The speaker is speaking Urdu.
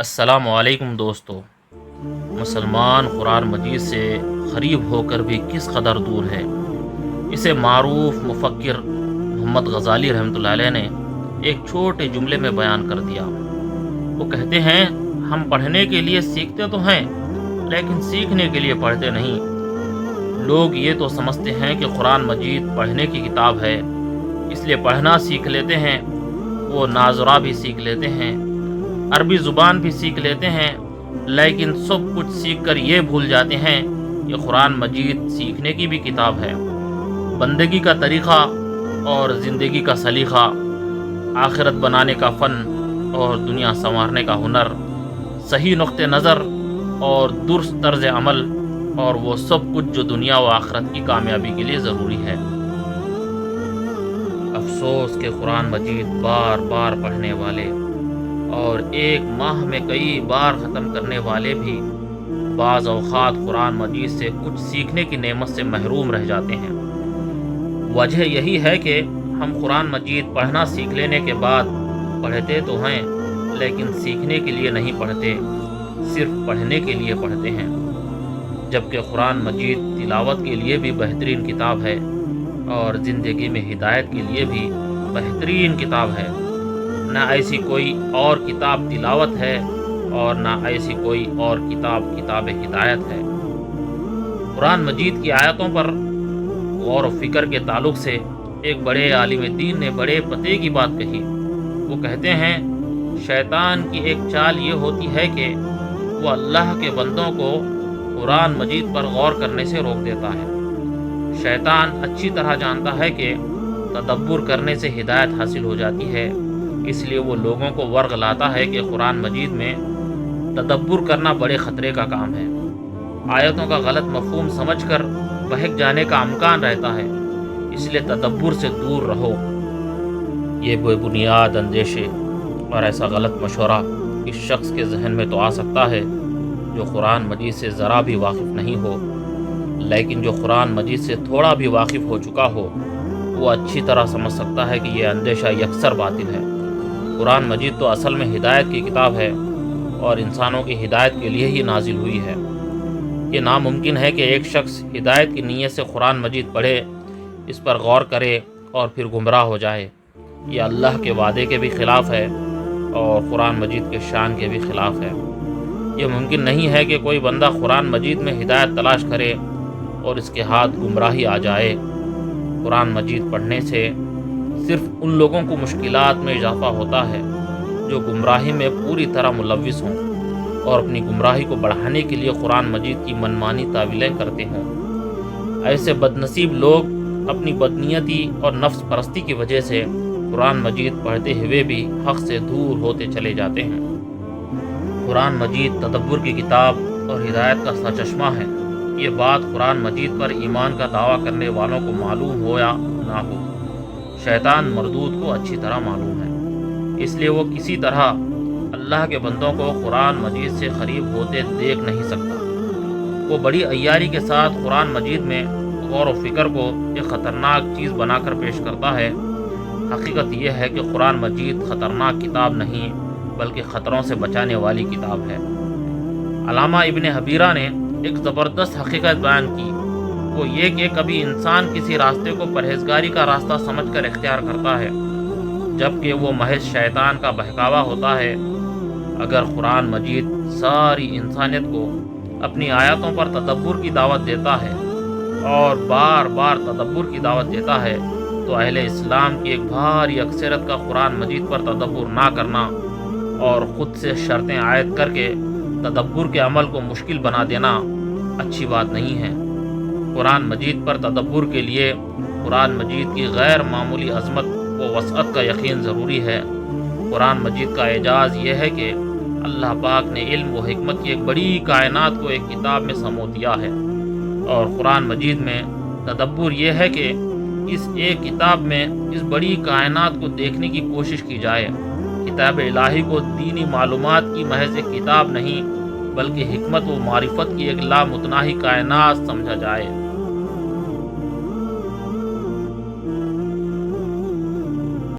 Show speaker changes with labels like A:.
A: السلام علیکم دوستو۔ مسلمان قرآن مجید سے قریب ہو کر بھی کس قدر دور ہے، اسے معروف مفکر محمد غزالی رحمۃ اللہ علیہ نے ایک چھوٹے جملے میں بیان کر دیا۔ وہ کہتے ہیں، ہم پڑھنے کے لیے سیکھتے تو ہیں لیکن سیکھنے کے لیے پڑھتے نہیں۔ لوگ یہ تو سمجھتے ہیں کہ قرآن مجید پڑھنے کی کتاب ہے، اس لیے پڑھنا سیکھ لیتے ہیں، وہ ناظرہ بھی سیکھ لیتے ہیں، عربی زبان بھی سیکھ لیتے ہیں، لیکن سب کچھ سیکھ کر یہ بھول جاتے ہیں کہ قرآن مجید سیکھنے کی بھی کتاب ہے۔ بندگی کا طریقہ اور زندگی کا سلیقہ، آخرت بنانے کا فن اور دنیا سنوارنے کا ہنر، صحیح نقطہ نظر اور درست طرز عمل، اور وہ سب کچھ جو دنیا و آخرت کی کامیابی کے لیے ضروری ہے۔ افسوس کہ قرآن مجید بار بار پڑھنے والے اور ایک ماہ میں کئی بار ختم کرنے والے بھی بعض اوقات قرآن مجید سے کچھ سیکھنے کی نعمت سے محروم رہ جاتے ہیں۔ وجہ یہی ہے کہ ہم قرآن مجید پڑھنا سیکھ لینے کے بعد پڑھتے تو ہیں لیکن سیکھنے کے لیے نہیں پڑھتے، صرف پڑھنے کے لیے پڑھتے ہیں، جبکہ قرآن مجید تلاوت کے لیے بھی بہترین کتاب ہے اور زندگی میں ہدایت کے لیے بھی بہترین کتاب ہے۔ نہ ایسی کوئی اور کتاب تلاوت ہے اور نہ ایسی کوئی اور کتاب ہدایت ہے۔ قرآن مجید کی آیتوں پر غور و فکر کے تعلق سے ایک بڑے عالم دین نے بڑے پتے کی بات کہی۔ وہ کہتے ہیں، شیطان کی ایک چال یہ ہوتی ہے کہ وہ اللہ کے بندوں کو قرآن مجید پر غور کرنے سے روک دیتا ہے۔ شیطان اچھی طرح جانتا ہے کہ تدبر کرنے سے ہدایت حاصل ہو جاتی ہے، اس لیے وہ لوگوں کو ورغلاتا ہے کہ قرآن مجید میں تدبر کرنا بڑے خطرے کا کام ہے۔ آیتوں کا غلط مفہوم سمجھ کر بہک جانے کا امکان رہتا ہے، اس لیے تدبر سے دور رہو۔ یہ بے بنیاد اندیشے اور ایسا غلط مشورہ اس شخص کے ذہن میں تو آ سکتا ہے جو قرآن مجید سے ذرا بھی واقف نہیں ہو، لیکن جو قرآن مجید سے تھوڑا بھی واقف ہو چکا ہو وہ اچھی طرح سمجھ سکتا ہے کہ یہ اندیشہ یکسر باطل ہے۔ قرآن مجید تو اصل میں ہدایت کی کتاب ہے اور انسانوں کی ہدایت کے لیے ہی نازل ہوئی ہے۔ یہ ناممکن ہے کہ ایک شخص ہدایت کی نیت سے قرآن مجید پڑھے، اس پر غور کرے اور پھر گمراہ ہو جائے۔ یہ اللہ کے وعدے کے بھی خلاف ہے اور قرآن مجید کے شان کے بھی خلاف ہے۔ یہ ممکن نہیں ہے کہ کوئی بندہ قرآن مجید میں ہدایت تلاش کرے اور اس کے ہاتھ گمراہی آ جائے۔ قرآن مجید پڑھنے سے صرف ان لوگوں کو مشکلات میں اضافہ ہوتا ہے جو گمراہی میں پوری طرح ملوث ہوں اور اپنی گمراہی کو بڑھانے کے لیے قرآن مجید کی منمانی تعویلیں کرتے ہوں۔ ایسے بدنصیب لوگ اپنی بدنیتی اور نفس پرستی کی وجہ سے قرآن مجید پڑھتے ہوئے بھی حق سے دور ہوتے چلے جاتے ہیں۔ قرآن مجید تدبر کی کتاب اور ہدایت کا سرچشمہ ہے۔ یہ بات قرآن مجید پر ایمان کا دعویٰ کرنے والوں کو معلوم ہو یا نہ ہو، شیطان مردود کو اچھی طرح معلوم ہے، اس لیے وہ کسی طرح اللہ کے بندوں کو قرآن مجید سے قریب ہوتے دیکھ نہیں سکتا۔ وہ بڑی عیاری کے ساتھ قرآن مجید میں غور و فکر کو ایک خطرناک چیز بنا کر پیش کرتا ہے۔ حقیقت یہ ہے کہ قرآن مجید خطرناک کتاب نہیں بلکہ خطروں سے بچانے والی کتاب ہے۔ علامہ ابن حبیرہ نے ایک زبردست حقیقت بیان کی، وہ یہ کہ کبھی انسان کسی راستے کو پرہیزگاری کا راستہ سمجھ کر اختیار کرتا ہے جبکہ وہ محض شیطان کا بہکاوا ہوتا ہے۔ اگر قرآن مجید ساری انسانیت کو اپنی آیاتوں پر تدبر کی دعوت دیتا ہے اور بار بار تدبر کی دعوت دیتا ہے تو اہل اسلام کی ایک بھاری اکثریت کا قرآن مجید پر تدبر نہ کرنا اور خود سے شرطیں عائد کر کے تدبر کے عمل کو مشکل بنا دینا اچھی بات نہیں ہے۔ قرآن مجید پر تدبر کے لیے قرآن مجید کی غیر معمولی عظمت و وسعت کا یقین ضروری ہے۔ قرآن مجید کا اعجاز یہ ہے کہ اللہ پاک نے علم و حکمت کی ایک بڑی کائنات کو ایک کتاب میں سمو دیا ہے، اور قرآن مجید میں تدبر یہ ہے کہ اس ایک کتاب میں اس بڑی کائنات کو دیکھنے کی کوشش کی جائے۔ کتاب الہی کو دینی معلومات کی محض ایک کتاب نہیں بلکہ حکمت و معرفت کی ایک لامتناہی کائنات سمجھا جائے۔